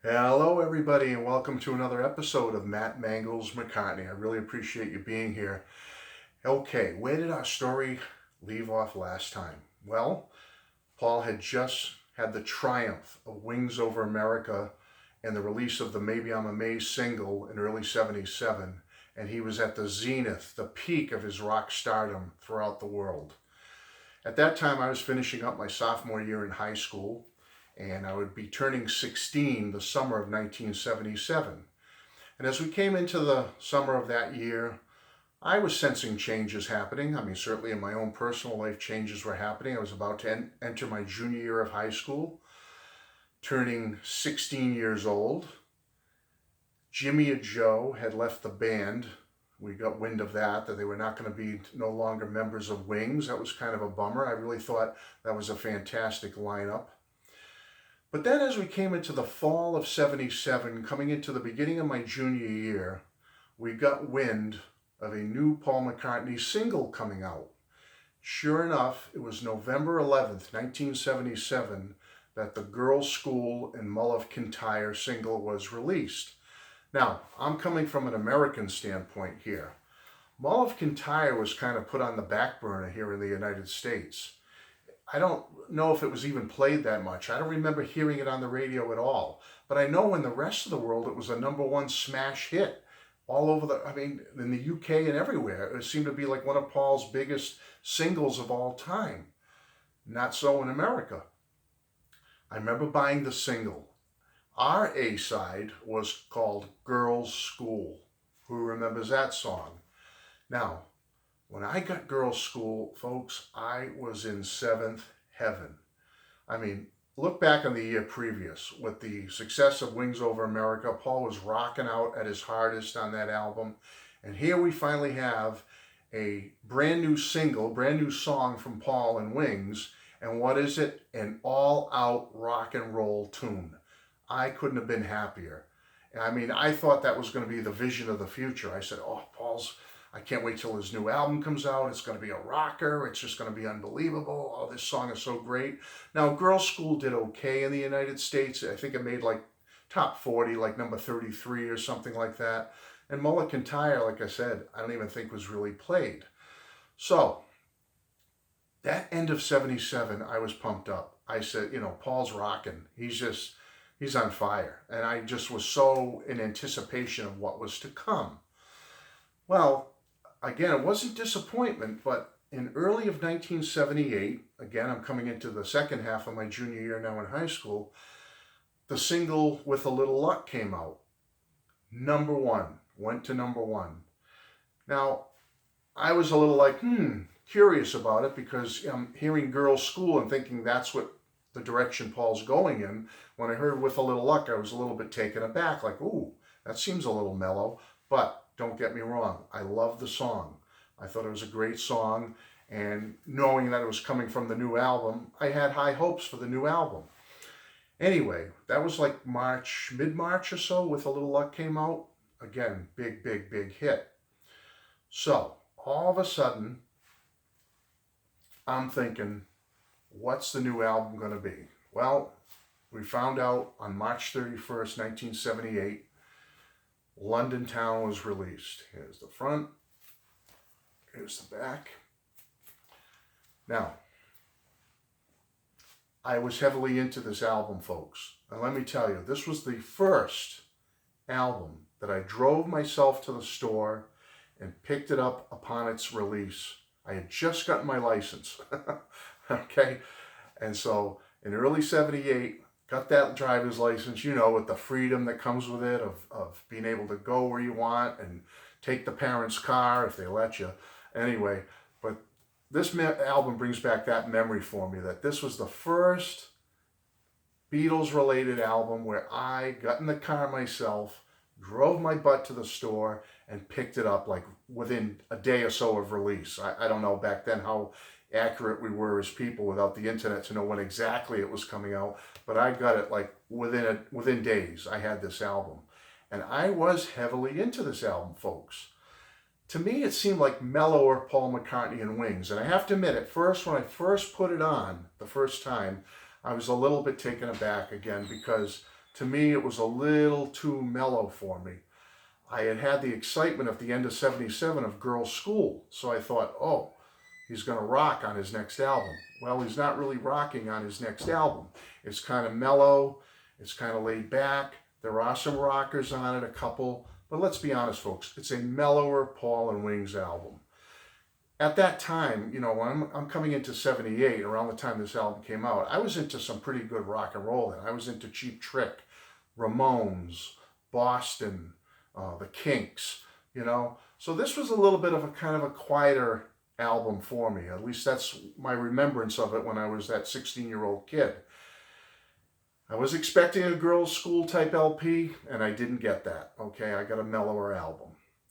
Hello, everybody, and welcome to another episode of Mangles McCartney. I really appreciate you being here. Okay, where did our story leave off last time? Well, Paul had just had the triumph of Wings Over America and the release of the Maybe I'm Amazed single in early '77, and he was at the zenith, the peak of his rock stardom throughout the world. At that time, I was finishing up my sophomore year in high school, and I would be turning 16 the summer of 1977. And as we came into the summer of that year, I was sensing changes happening. I mean, certainly in my own personal life, changes were happening. I was about to enter my junior year of high school, turning 16 years old. Jimmy and Joe had left the band. We got wind of that they were not going to be no longer members of Wings. That was kind of a bummer. I really thought that was a fantastic lineup. But then as we came into the fall of '77, coming into the beginning of my junior year, we got wind of a new Paul McCartney single coming out. Sure enough, it was November 11th, 1977, that the Girls' School and Mull of Kintyre single was released. Now, I'm coming from an American standpoint here. Mull of Kintyre was kind of put on the back burner here in the United States. I don't know if it was even played that much. I don't remember hearing it on the radio at all. But I know in the rest of the world it was a #1 smash hit all over in the UK and everywhere. It seemed to be like one of Paul's biggest singles of all time. Not so in America. I remember buying the single. Our A-side was called Girls' School. Who remembers that song? Now, when I got Girls' School, folks, I was in seventh heaven. I mean, look back on the year previous. With the success of Wings Over America, Paul was rocking out at his hardest on that album. And here we finally have a brand new single, brand new song from Paul and Wings. And what is it? An all-out rock and roll tune. I couldn't have been happier. I mean, I thought that was going to be the vision of the future. I said, I can't wait till his new album comes out. It's going to be a rocker. It's just going to be unbelievable. Oh, this song is so great. Now, Girls' School did okay in the United States. I think it made like top 40, like number 33 or something like that. And Mull of Kintyre, like I said, I don't even think was really played. So, that end of '77, I was pumped up. I said, Paul's rocking. He's on fire. And I just was so in anticipation of what was to come. Well, again, it wasn't disappointment, but in early of 1978, again, I'm coming into the second half of my junior year now in high school, the single With a Little Luck came out. #1, went to #1. Now, I was a little like, curious about it because I'm hearing Girls' School and thinking that's what the direction Paul's going in. When I heard With a Little Luck, I was a little bit taken aback, like, ooh, that seems a little mellow, but don't get me wrong, I love the song. I thought it was a great song, and knowing that it was coming from the new album, I had high hopes for the new album. Anyway, that was like mid-March or so, With a Little Luck came out. Again, big, big, big hit. So, all of a sudden, I'm thinking, what's the new album going to be? Well, we found out on March 31st, 1978, London Town was released. Here's the front. Here's the back. Now, I was heavily into this album, folks. And let me tell you, this was the first album that I drove myself to the store and picked it up upon its release. I had just gotten my license. Okay? And so in early '78, got that driver's license, with the freedom that comes with it of being able to go where you want and take the parents' car if they let you. Anyway, but this album brings back that memory for me that this was the first Beatles-related album where I got in the car myself, drove my butt to the store, and picked it up like within a day or so of release. I don't know back then how accurate we were as people without the internet to know when exactly it was coming out, but I got it like within days. I had this album, and I was heavily into this album, folks. To me, it seemed like mellower Paul McCartney and Wings, and I have to admit, at first, when I first put it on the first time, I was a little bit taken aback again because to me, it was a little too mellow for me. I had had the excitement at the end of 77 of Girls' School, so I thought, oh, he's going to rock on his next album. Well, he's not really rocking on his next album. It's kind of mellow, it's kind of laid back. There are some rockers on it, a couple, but let's be honest, folks, it's a mellower Paul and Wings album. At that time, you know, when I'm coming into 78, around the time this album came out, I was into some pretty good rock and roll then. I was into Cheap Trick, Ramones, Boston, the Kinks, you know. So this was a little bit of a kind of a quieter album for me. At least that's my remembrance of it when I was that 16-year-old kid. I was expecting a Girls' School type LP, and I didn't get that. Okay, I got a mellower album.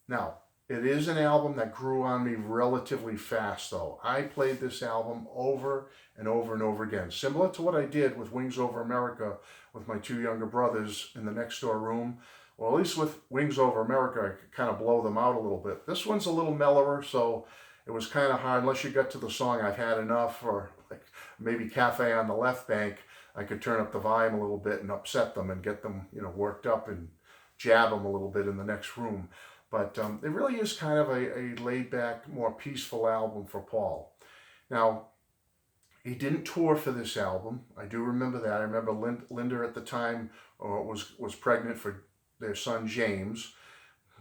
Now, it is an album that grew on me relatively fast, though. I played this album over and over and over again, similar to what I did with Wings Over America with my two younger brothers in the next door room. Well, at least with Wings Over America, I could kind of blow them out a little bit. This one's a little mellower, so it was kind of hard, unless you got to the song I've Had Enough, or like maybe Cafe on the Left Bank. I could turn up the volume a little bit and upset them and get them, you know, worked up and jab them a little bit in the next room. But it really is kind of a laid-back, more peaceful album for Paul. Now, he didn't tour for this album. I do remember that. I remember Linda at the time was pregnant for their son James.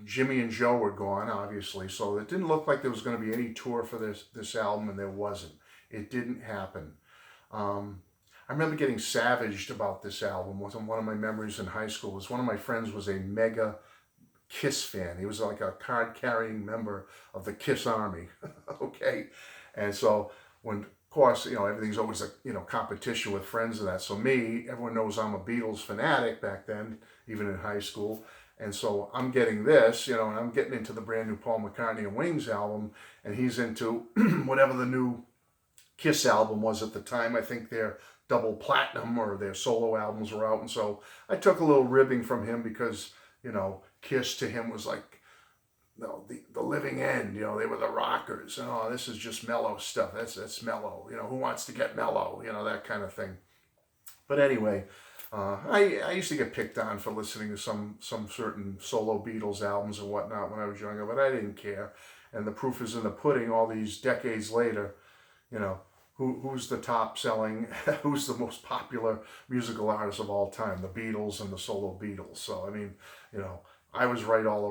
Jimmy and Joe were gone, obviously, so it didn't look like there was going to be any tour for this album, and there wasn't. It didn't happen. I remember getting savaged about this album. One of my memories in high school was one of my friends was a mega Kiss fan. He was like a card-carrying member of the Kiss Army, okay? And so when, of course, you know, everything's always a, you know, competition with friends and that. So me, everyone knows I'm a Beatles fanatic back then, even in high school. And so I'm getting this, you know, and I'm getting into the brand new Paul McCartney and Wings album, and he's into whatever the new Kiss album was at the time. I think their double platinum or their solo albums were out. And so I took a little ribbing from him because, you know, Kiss to him was like, you know, the living end. You know, they were the rockers. And, oh, this is just mellow stuff. That's mellow. You know, who wants to get mellow? You know, that kind of thing. But anyway, I used to get picked on for listening to some certain solo Beatles albums and whatnot when I was younger, but I didn't care. And the proof is in the pudding all these decades later. You know, who's the top selling, who's the most popular musical artist of all time? The Beatles and the solo Beatles. So, I mean, you know, I was right all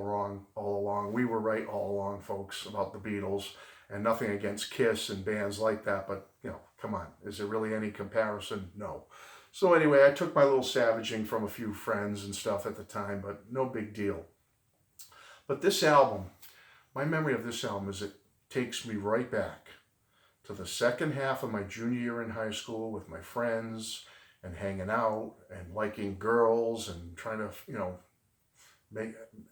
along. We were right all along, folks, about the Beatles, and nothing against Kiss and bands like that, but, you know, come on, is there really any comparison? No. So anyway, I took my little savaging from a few friends and stuff at the time, but no big deal. But this album, my memory of this album is it takes me right back to the second half of my junior year in high school with my friends and hanging out and liking girls and trying to, you know,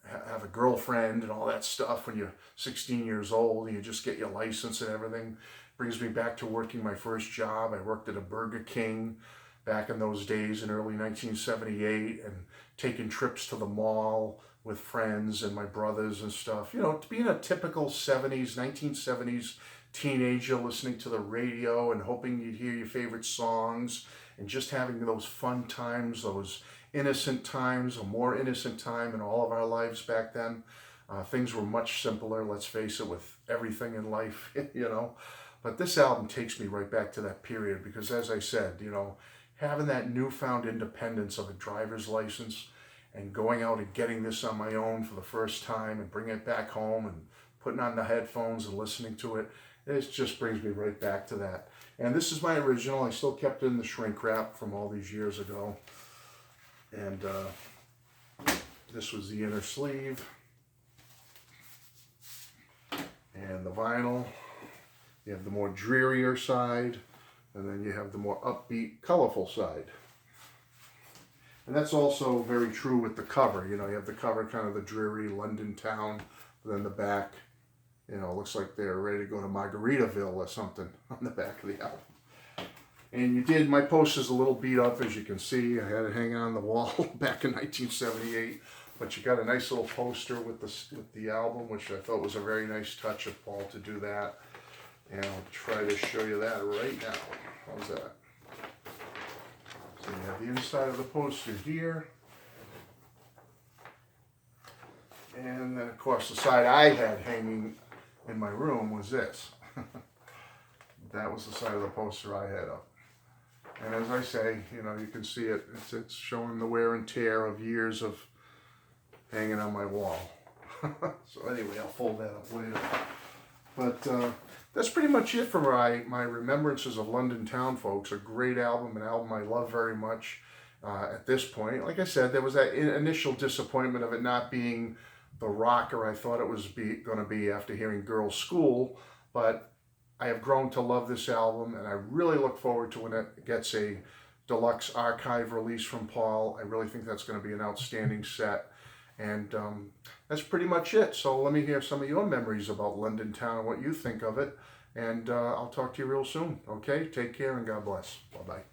have a girlfriend and all that stuff when you're 16 years old and you just get your license and everything. Brings me back to working my first job. I worked at a Burger King back in those days in early 1978 and taking trips to the mall with friends and my brothers and stuff. You know, being a typical 1970s teenager, listening to the radio and hoping you'd hear your favorite songs and just having those fun times, those innocent times, a more innocent time in all of our lives back then. Things were much simpler, let's face it, with everything in life, you know. But this album takes me right back to that period because, as I said, you know, having that newfound independence of a driver's license and going out and getting this on my own for the first time and bringing it back home and putting on the headphones and listening to it, it just brings me right back to that. And this is my original. I still kept it in the shrink wrap from all these years ago. And this was the inner sleeve. And the vinyl. You have the more drearier side. And then you have the more upbeat, colorful side. And that's also very true with the cover. You know, you have the cover, kind of the dreary London town. But then the back, you know, looks like they're ready to go to Margaritaville or something on the back of the album. And you did, my poster's a little beat up, as you can see. I had it hanging on the wall back in 1978. But you got a nice little poster with the album, which I thought was a very nice touch of Paul to do that. And I'll try to show you that right now. How's that? So you have the inside of the poster here. And then, of course, the side I had hanging in my room was this. That was the side of the poster I had up. And as I say, you know, you can see it. It's showing the wear and tear of years of hanging on my wall. So anyway, I'll fold that up later. But that's pretty much it for my Remembrances of London Town, folks. A great album, an album I love very much at this point. Like I said, there was that initial disappointment of it not being the rocker I thought it was going to be after hearing Girls' School. But I have grown to love this album, and I really look forward to when it gets a deluxe archive release from Paul. I really think that's going to be an outstanding set. And that's pretty much it. So let me hear some of your memories about London Town and what you think of it. And I'll talk to you real soon. Okay? Take care and God bless. Bye-bye.